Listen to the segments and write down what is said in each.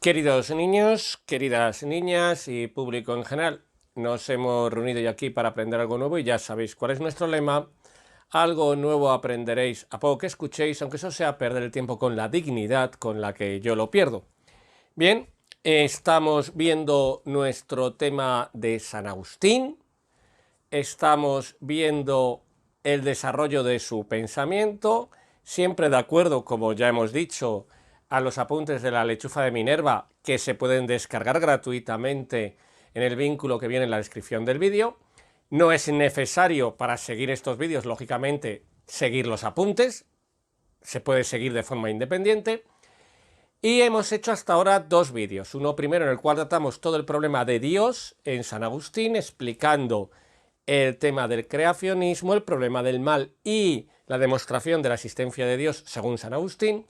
Queridos niños, queridas niñas y público en general, nos hemos reunido hoy aquí para aprender algo nuevo y ya sabéis cuál es nuestro lema. Algo nuevo aprenderéis a poco que escuchéis, aunque eso sea perder el tiempo con la dignidad con la que yo lo pierdo. Bien, estamos viendo nuestro tema de San Agustín, estamos viendo el desarrollo de su pensamiento, siempre de acuerdo, como ya hemos dicho, a los apuntes de la lechuza de Minerva, que se pueden descargar gratuitamente en el vínculo que viene en la descripción del vídeo. No es necesario para seguir estos vídeos, lógicamente, seguir los apuntes, se puede seguir de forma independiente. Y hemos hecho hasta ahora dos vídeos, uno primero en el cual tratamos todo el problema de Dios en San Agustín, explicando el tema del creacionismo, el problema del mal y la demostración de la existencia de Dios según San Agustín.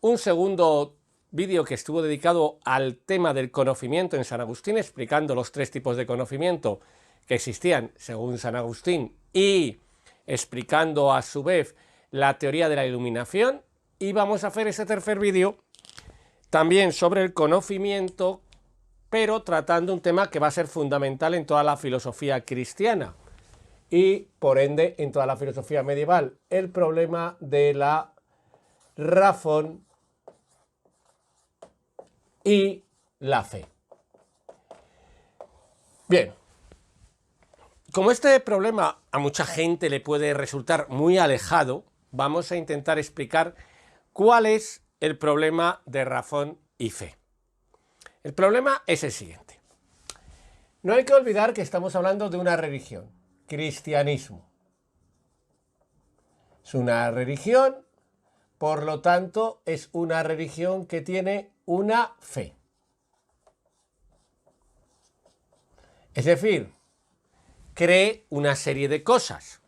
Un segundo vídeo que estuvo dedicado al tema del conocimiento en San Agustín, explicando los tres tipos de conocimiento que existían según San Agustín y explicando a su vez la teoría de la iluminación. Y vamos a hacer ese tercer vídeo también sobre el conocimiento, pero tratando un tema que va a ser fundamental en toda la filosofía cristiana y por ende en toda la filosofía medieval, el problema de la razón y la fe. Bien, como este problema a mucha gente le puede resultar muy alejado, vamos a intentar explicar cuál es el problema de razón y fe. El problema es el siguiente. No hay que olvidar que estamos hablando de una religión, cristianismo. Es una religión, por lo tanto, es una religión que tiene una fe. Es decir, cree una serie de cosas.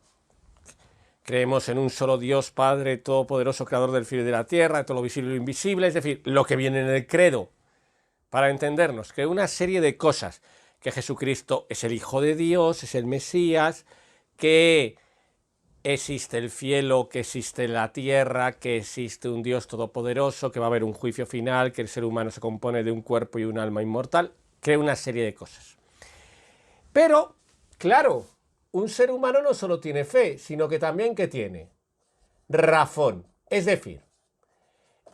Creemos en un solo Dios, Padre Todopoderoso, Creador del cielo y de la tierra, de todo lo visible y lo invisible, es decir, lo que viene en el credo, para entendernos, que una serie de cosas, que Jesucristo es el Hijo de Dios, es el Mesías, que existe el cielo, que existe la tierra, que existe un Dios todopoderoso, que va a haber un juicio final, que el ser humano se compone de un cuerpo y un alma inmortal, cree una serie de cosas. Pero, claro, un ser humano no solo tiene fe, sino que también ¿qué tiene? Razón. Es decir,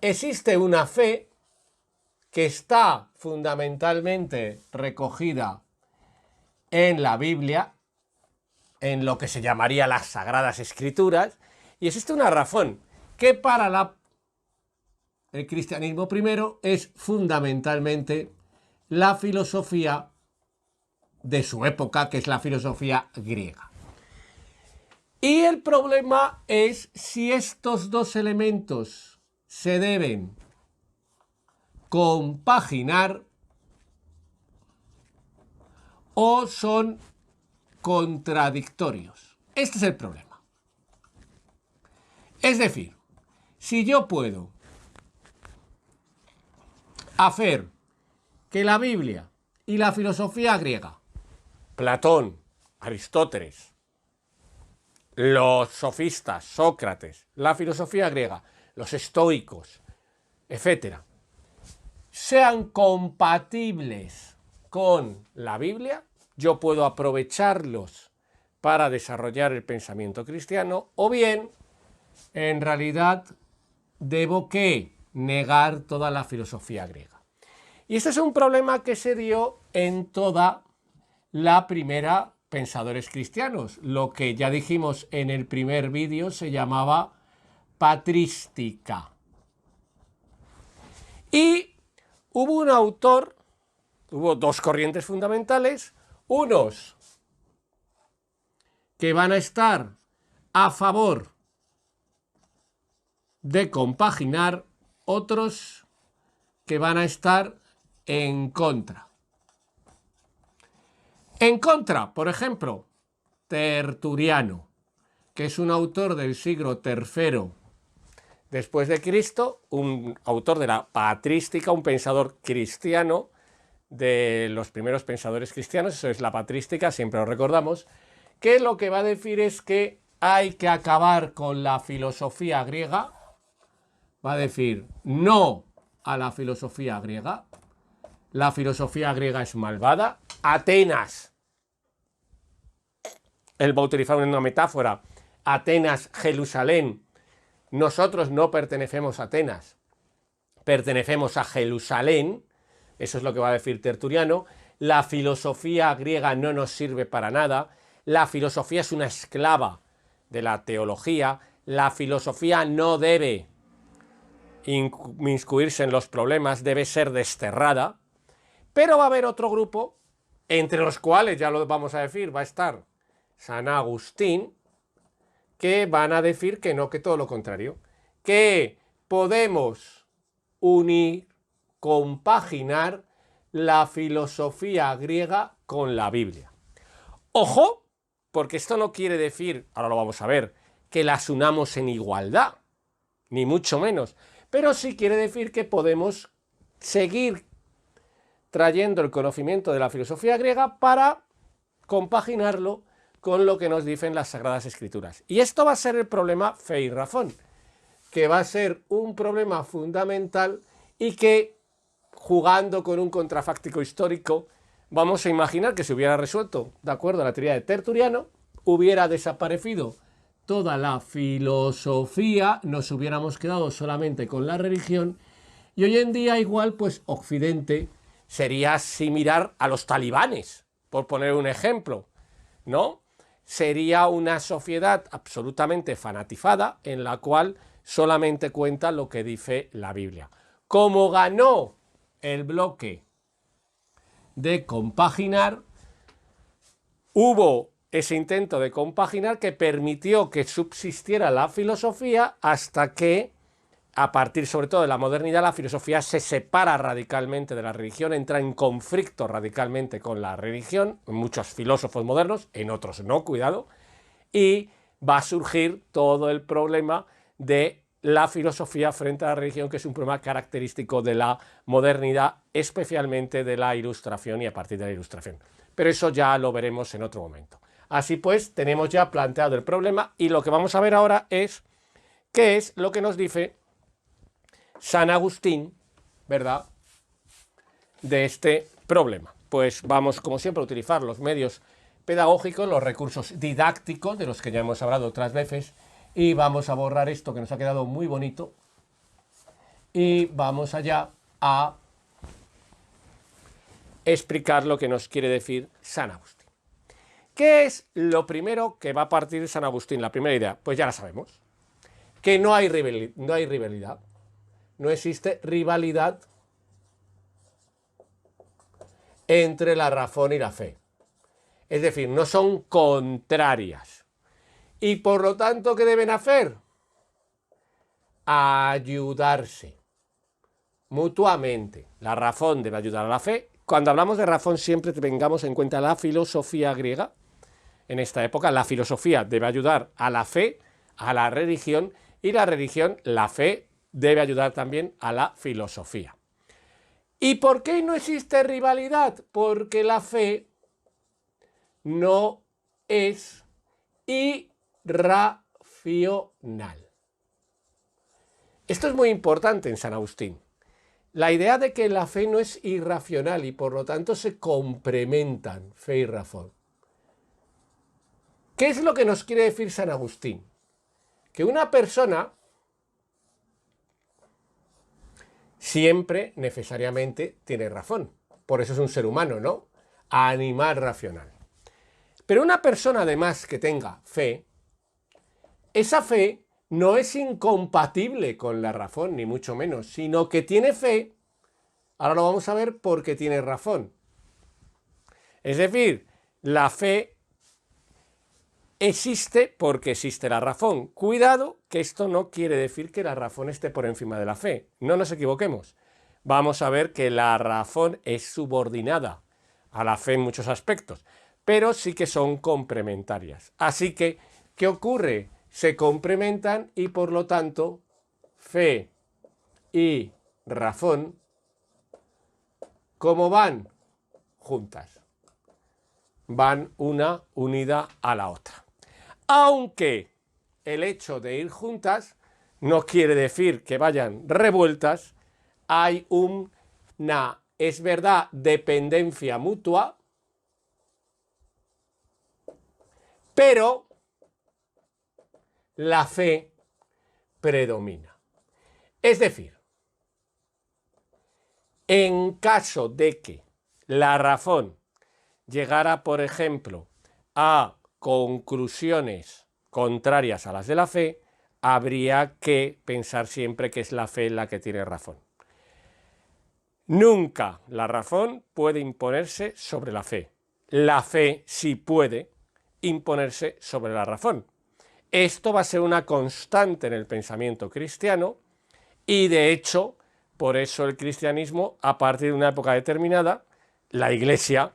existe una fe que está fundamentalmente recogida en la Biblia, en lo que se llamaría las Sagradas Escrituras, y existe una razón que para el cristianismo primero es fundamentalmente la filosofía de su época, que es la filosofía griega. Y el problema es si estos dos elementos se deben compaginar o son contradictorios. Este es el problema. Es decir, si yo puedo hacer que la Biblia y la filosofía griega, Platón, Aristóteles, los sofistas, Sócrates, la filosofía griega, los estoicos, etcétera, sean compatibles con la Biblia, yo puedo aprovecharlos para desarrollar el pensamiento cristiano, o bien, en realidad, debo ¿qué? Negar toda la filosofía griega. Y este es un problema que se dio en toda la primera pensadores cristianos. Lo que ya dijimos en el primer vídeo se llamaba patrística. Y hubo un autor, hubo dos corrientes fundamentales, unos que van a estar a favor de compaginar, otros que van a estar en contra. En contra, por ejemplo, Tertuliano, que es un autor del siglo III después de Cristo, un autor de la patrística, un pensador cristiano, de los primeros pensadores cristianos, eso es la patrística, siempre lo recordamos, que lo que va a decir es que hay que acabar con la filosofía griega, va a decir no a la filosofía griega, la filosofía griega es malvada. Atenas, él va a utilizar una metáfora, Atenas, Jerusalén. Nosotros no pertenecemos a Atenas, pertenecemos a Jerusalén. Eso es lo que va a decir Tertuliano. La filosofía griega no nos sirve para nada. La filosofía es una esclava de la teología. La filosofía no debe inmiscuirse en los problemas, debe ser desterrada. Pero va a haber otro grupo, entre los cuales, ya lo vamos a decir, va a estar San Agustín, que van a decir que no, que todo lo contrario, que podemos unir, compaginar la filosofía griega con la Biblia. Ojo, porque esto no quiere decir, ahora lo vamos a ver, que las unamos en igualdad, ni mucho menos, pero sí quiere decir que podemos seguir trayendo el conocimiento de la filosofía griega para compaginarlo con lo que nos dicen las Sagradas Escrituras. Y esto va a ser el problema fe y razón, que va a ser un problema fundamental y que, jugando con un contrafáctico histórico, vamos a imaginar que se hubiera resuelto, de acuerdo a la teoría de Tertuliano, hubiera desaparecido toda la filosofía, nos hubiéramos quedado solamente con la religión, y hoy en día igual, pues Occidente sería similar a los talibanes, por poner un ejemplo, ¿no? Sería una sociedad absolutamente fanatizada en la cual solamente cuenta lo que dice la Biblia. Como ganó el bloque de compaginar, hubo ese intento de compaginar que permitió que subsistiera la filosofía hasta que, a partir sobre todo de la modernidad, la filosofía se separa radicalmente de la religión, entra en conflicto radicalmente con la religión, en muchos filósofos modernos, en otros no, cuidado, y va a surgir todo el problema de la filosofía frente a la religión, que es un problema característico de la modernidad, especialmente de la Ilustración y a partir de la Ilustración. Pero eso ya lo veremos en otro momento. Así pues, tenemos ya planteado el problema y lo que vamos a ver ahora es qué es lo que nos dice San Agustín, ¿verdad?, de este problema. Pues vamos, como siempre, a utilizar los medios pedagógicos, los recursos didácticos, de los que ya hemos hablado otras veces, y vamos a borrar esto que nos ha quedado muy bonito, y vamos allá a explicar lo que nos quiere decir San Agustín. ¿Qué es lo primero que va a partir San Agustín? La primera idea, pues ya la sabemos, que no hay rivalidad. No existe rivalidad entre la razón y la fe. Es decir, no son contrarias. Y por lo tanto, ¿qué deben hacer? Ayudarse mutuamente. La razón debe ayudar a la fe. Cuando hablamos de razón, siempre tengamos en cuenta la filosofía griega. En esta época, la filosofía debe ayudar a la fe, a la religión, y la religión, la fe, debe ayudar también a la filosofía. ¿Y por qué no existe rivalidad? Porque la fe no es irracional. Esto es muy importante en San Agustín. La idea de que la fe no es irracional y por lo tanto se complementan fe y razón. ¿Qué es lo que nos quiere decir San Agustín? Que una persona siempre necesariamente tiene razón. Por eso es un ser humano, ¿no? Animal racional. Pero una persona además que tenga fe, esa fe no es incompatible con la razón, ni mucho menos, sino que tiene fe, ahora lo vamos a ver, porque tiene razón. Es decir, la fe existe porque existe la razón. Cuidado, que esto no quiere decir que la razón esté por encima de la fe. No nos equivoquemos. Vamos a ver que la razón es subordinada a la fe en muchos aspectos, pero sí que son complementarias. Así que, ¿qué ocurre? Se complementan y por lo tanto, fe y razón, ¿cómo van? Juntas. Van una unida a la otra. Aunque el hecho de ir juntas no quiere decir que vayan revueltas, hay una es verdad, dependencia mutua, pero la fe predomina. Es decir, en caso de que la razón llegara, por ejemplo, a conclusiones contrarias a las de la fe, habría que pensar siempre que es la fe la que tiene razón. Nunca la razón puede imponerse sobre la fe. La fe sí puede imponerse sobre la razón. Esto va a ser una constante en el pensamiento cristiano y, de hecho, por eso el cristianismo, a partir de una época determinada, la Iglesia,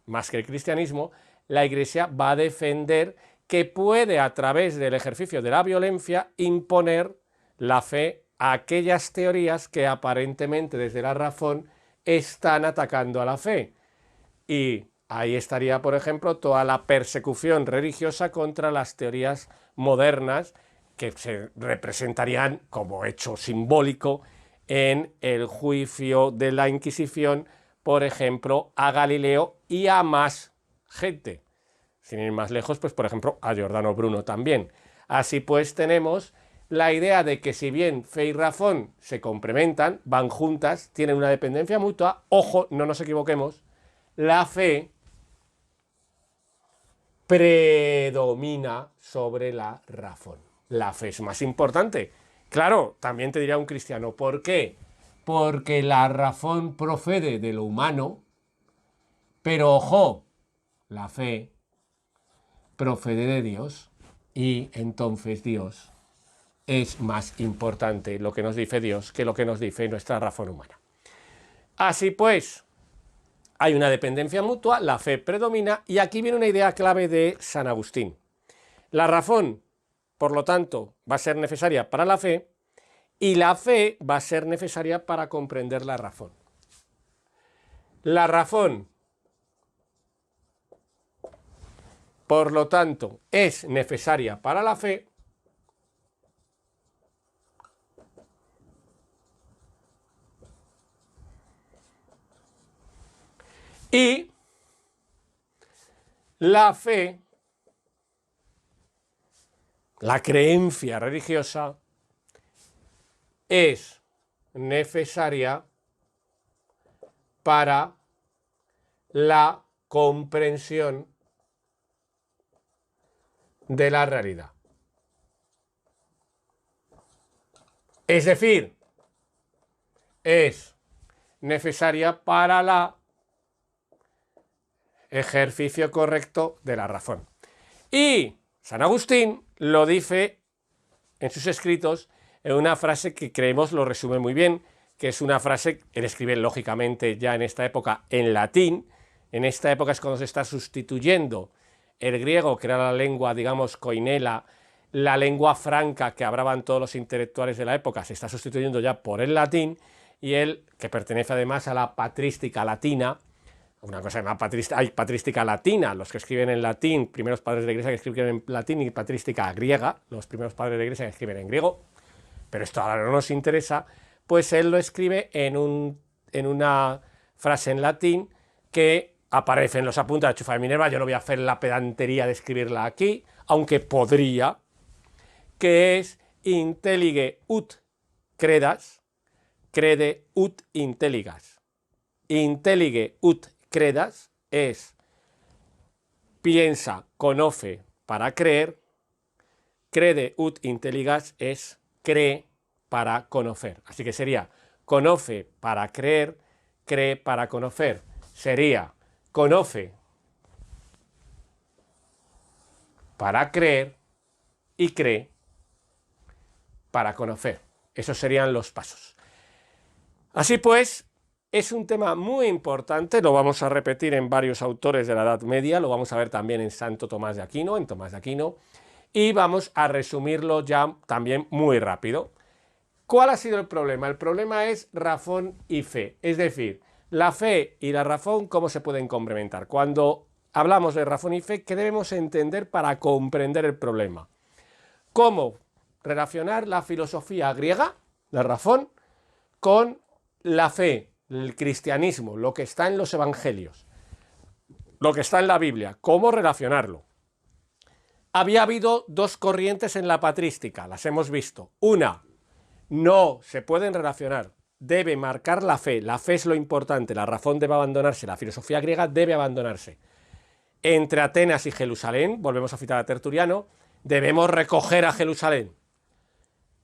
más que el cristianismo, la Iglesia va a defender que puede, a través del ejercicio de la violencia, imponer la fe a aquellas teorías que aparentemente desde la razón están atacando a la fe. Y ahí estaría, por ejemplo, toda la persecución religiosa contra las teorías modernas que se representarían como hecho simbólico en el juicio de la Inquisición, por ejemplo, a Galileo y a más gente. Sin ir más lejos, pues por ejemplo, a Giordano Bruno también. Así pues, tenemos la idea de que si bien fe y razón se complementan, van juntas, tienen una dependencia mutua, ojo, no nos equivoquemos, la fe predomina sobre la razón. La fe es más importante. Claro, también te diría un cristiano, ¿por qué? Porque la razón procede de lo humano, pero ojo, la fe procede de Dios y entonces Dios es más importante lo que nos dice Dios que lo que nos dice nuestra razón humana. Así pues, hay una dependencia mutua, la fe predomina y aquí viene una idea clave de San Agustín. La razón, por lo tanto, va a ser necesaria para la fe y la fe va a ser necesaria para comprender la razón. La razón, por lo tanto, es necesaria para la fe y la fe, la creencia religiosa, es necesaria para la comprensión de la realidad. Es decir, es necesaria para el ejercicio correcto de la razón. Y San Agustín lo dice en sus escritos en una frase que creemos lo resume muy bien, que es una frase que él escribe lógicamente ya en esta época en latín. En esta época es cuando se está sustituyendo el griego, que era la lengua, digamos, koinela, la lengua franca que hablaban todos los intelectuales de la época, se está sustituyendo ya por el latín, y él, que pertenece además a la patrística latina, una cosa que llama hay patrística latina, los que escriben en latín, primeros padres de la Iglesia que escriben en latín, y patrística griega, los primeros padres de la Iglesia que escriben en griego, pero esto ahora no nos interesa, pues él lo escribe en una frase en latín que aparece en los apuntes de Chufa de Minerva. Yo no voy a hacer la pedantería de escribirla aquí, aunque podría, que es intellige ut credas, crede ut intelligas. Intellige ut credas es piensa, conoce para creer, crede ut intelligas es cree para conocer. Así que sería conoce para creer, cree para conocer. Sería conoce para creer y cree para conocer. Esos serían los pasos. Así pues, es un tema muy importante, lo vamos a repetir en varios autores de la Edad Media, lo vamos a ver también en Santo Tomás de Aquino, en Tomás de Aquino, y vamos a resumirlo ya también muy rápido. ¿Cuál ha sido el problema? El problema es razón y fe, es decir, la fe y la razón, ¿cómo se pueden complementar? Cuando hablamos de razón y fe, ¿qué debemos entender para comprender el problema? ¿Cómo relacionar la filosofía griega, la razón, con la fe el cristianismo, lo que está en los evangelios, lo que está en la Biblia, cómo relacionarlo. Había habido dos corrientes en la patrística, las hemos visto. Una, no se pueden relacionar, debe marcar la fe es lo importante, la razón debe abandonarse, la filosofía griega debe abandonarse. Entre Atenas y Jerusalén, volvemos a citar a Tertuliano, debemos recoger a Jerusalén.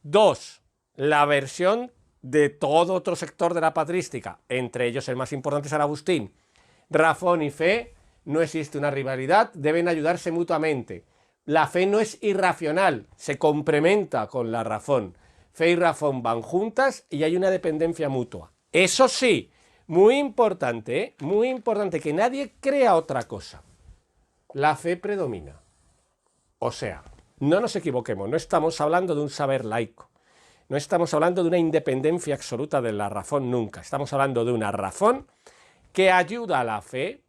Dos, la versión de todo otro sector de la patrística, entre ellos el más importante es San Agustín. Razón y fe, no existe una rivalidad, deben ayudarse mutuamente. La fe no es irracional, se complementa con la razón. Fe y razón van juntas y hay una dependencia mutua. Eso sí, muy importante que nadie crea otra cosa. La fe predomina. O sea, no nos equivoquemos, no estamos hablando de un saber laico. No estamos hablando de una independencia absoluta de la razón nunca. Estamos hablando de una razón que ayuda a la fe,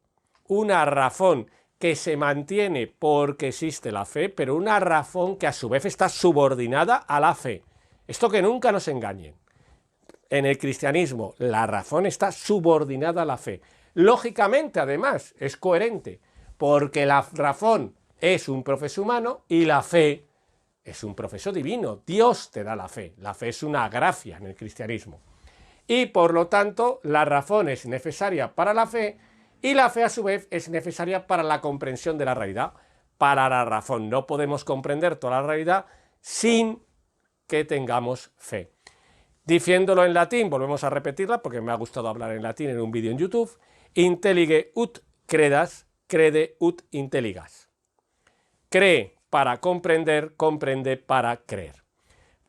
una razón que se mantiene porque existe la fe, pero una razón que a su vez está subordinada a la fe. Esto que nunca nos engañen. En el cristianismo la razón está subordinada a la fe. Lógicamente, además, es coherente, porque la razón es un proceso humano y la fe es un proceso divino. Dios te da la fe. La fe es una gracia en el cristianismo. Y por lo tanto, la razón es necesaria para la fe y la fe a su vez es necesaria para la comprensión de la realidad. Para la razón no podemos comprender toda la realidad sin que tengamos fe. Diciéndolo en latín, volvemos a repetirla porque me ha gustado hablar en latín en un vídeo en YouTube, intellige ut credas, crede ut intelligas. Cree para comprender, comprende para creer.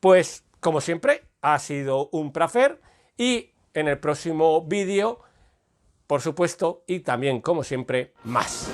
Pues, como siempre, ha sido un placer y en el próximo vídeo, por supuesto, y también, como siempre, más.